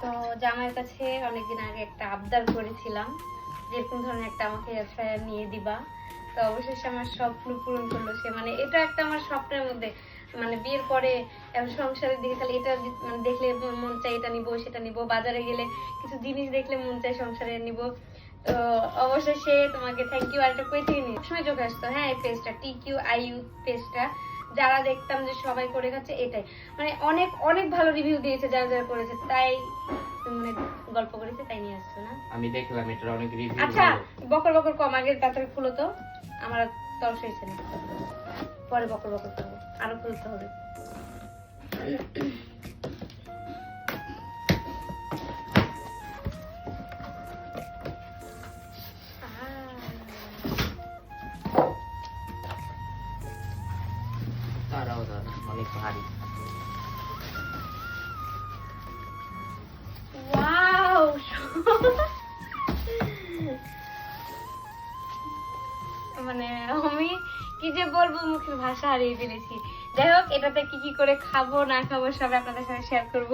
তো জামাইয়ের কাছে অনেকদিন আগে একটা আবদার করেছিলাম যেরকম ধরনের একটা আমাকে এয়ার ফ্রায়ার নিয়ে দিবা। তো অবশেষে আমার স্বপ্ন পূরণ করলো সে। মানে এটা একটা আমার স্বপ্নের মধ্যে, মানে বিয়ের পরে এখন সংসারের দিকে খালি এটা মানে দেখলে মন চাই এটা নিবো সেটা নিবো, বাজারে গেলে কিছু জিনিস দেখলে মন চাই সংসারে নিবো। তো অবশেষে তোমাকে থ্যাংক ইউ। আর একটা কই থেকে নিয়ে সময় চোখে আসতো, হ্যাঁ এই পেজটা TQIU পেজটা যারা দেখতাম যে সবাই করে খাচ্ছে, এটাই মানে অনেক অনেক ভালো রিভিউ দিয়েছে যারা যারা করেছে, তাই মানে গল্প করেছে তাই নিয়ে আসছো না? আমি দেখলাম এটার অনেক রিভিউ। আচ্ছা বকর বকর কম, আগে তাড়াতাড়ি খুলো তো, আমার তরস হয়েছে না, পরে বকর বকর করবো, আরো খুলতে হবে। তারাও অনেক ভারী। ওয়াও মানে আমি কি যে বলবো, মুখের ভাষা হারিয়ে ফেলেছি। যাই হোক, এটাতে কি কি করে খাবো না খাবো সব আপনাদের সাথে শেয়ার করব।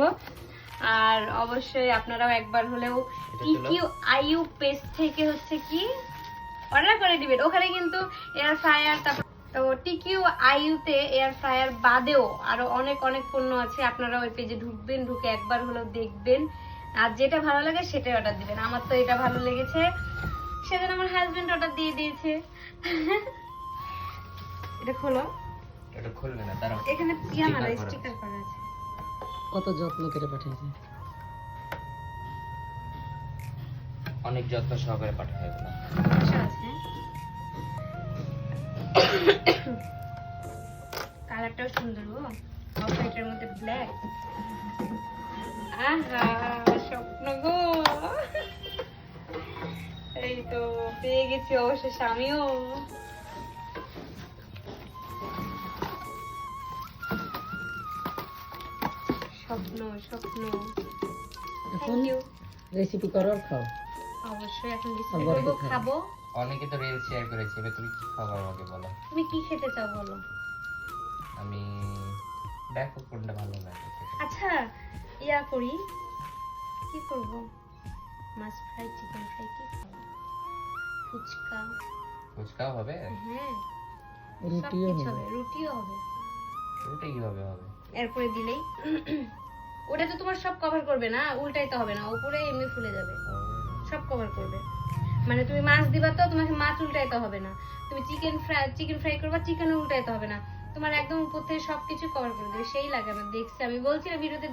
আর অবশ্যই আপনারাও একবার হলেও TQIU পেজ থেকে হচ্ছে কি অর্ডার করে দিবেন। ওখানে কিন্তু এয়ার ফ্রায়ার, তারপর তো TQIU তে এয়ার ফ্রায়ার বাদেও আরো অনেক অনেক পণ্য আছে। আপনারা ওই পেজে ঢুকবেন, ঢুকে একবার হলেও দেখবেন, আর যেটা ভালো লাগে সেটাই অর্ডার দিবেন। আমার তো এটা ভালো লেগেছে, সেজন্য আমার হাজবেন্ড অর্ডার দিয়ে দিয়েছে। এটা খোলো, এটা খুলবে না, তারাও এখানে পিয়ামালা স্টিকার করা আছে। কত যত্ন করে পাঠিয়েছে, অনেক যত্ন সহকারে পাঠায় এগুলো। আশা আছে, কালারটাও সুন্দর গো, অফ হোয়াইটের মধ্যে ব্ল্যাক। আহা স্বপ্ন গো, এই তো পেয়ে গেছি অবশেষে আমিও। স্বপ্ন স্বপ্ন। এখন থ্যাংক ইউ। রেসিপি করো আর খাও। অবশ্যই এখন রেসিপি একবার করবো, খাও। খাবো। অনেকে তো রিল শেয়ার করেছে, এবার তুমি কি খাবার আমাকে বলো। তুমি কি খেতে চাও বলো? আমি দেখো কোনটা ভালো লাগে। আচ্ছা ইয়া করি, কি করব, মাছ ফ্রাই, চিকেন ফ্রাই, কি খাবো, ফুচকা, ফুচকাও হবে, হ্যাঁ রুটিও সবকিছু হবে। হবে, রুটিও হবে। ওটা কিভাবে হবে? এরপরে দিলেই ওটা তো তোমার সব কভার করবে না, উল্টাইতে হবে না, উপরে এমনি ফুলে যাবে, সব কভার করবে। মানে তুমি মাছ দিবা তো তোমাকে মাছ উল্টাইতে হবে না, তুমি চিকেন ফ্রাই করবা চিকেন উল্টাইতে হবে না, তোমার একদম উপর থেকে সবকিছু কভার করে দেবে, সেই লাগে। আমার দেখছি, আমি বলছি না ভিডিওতে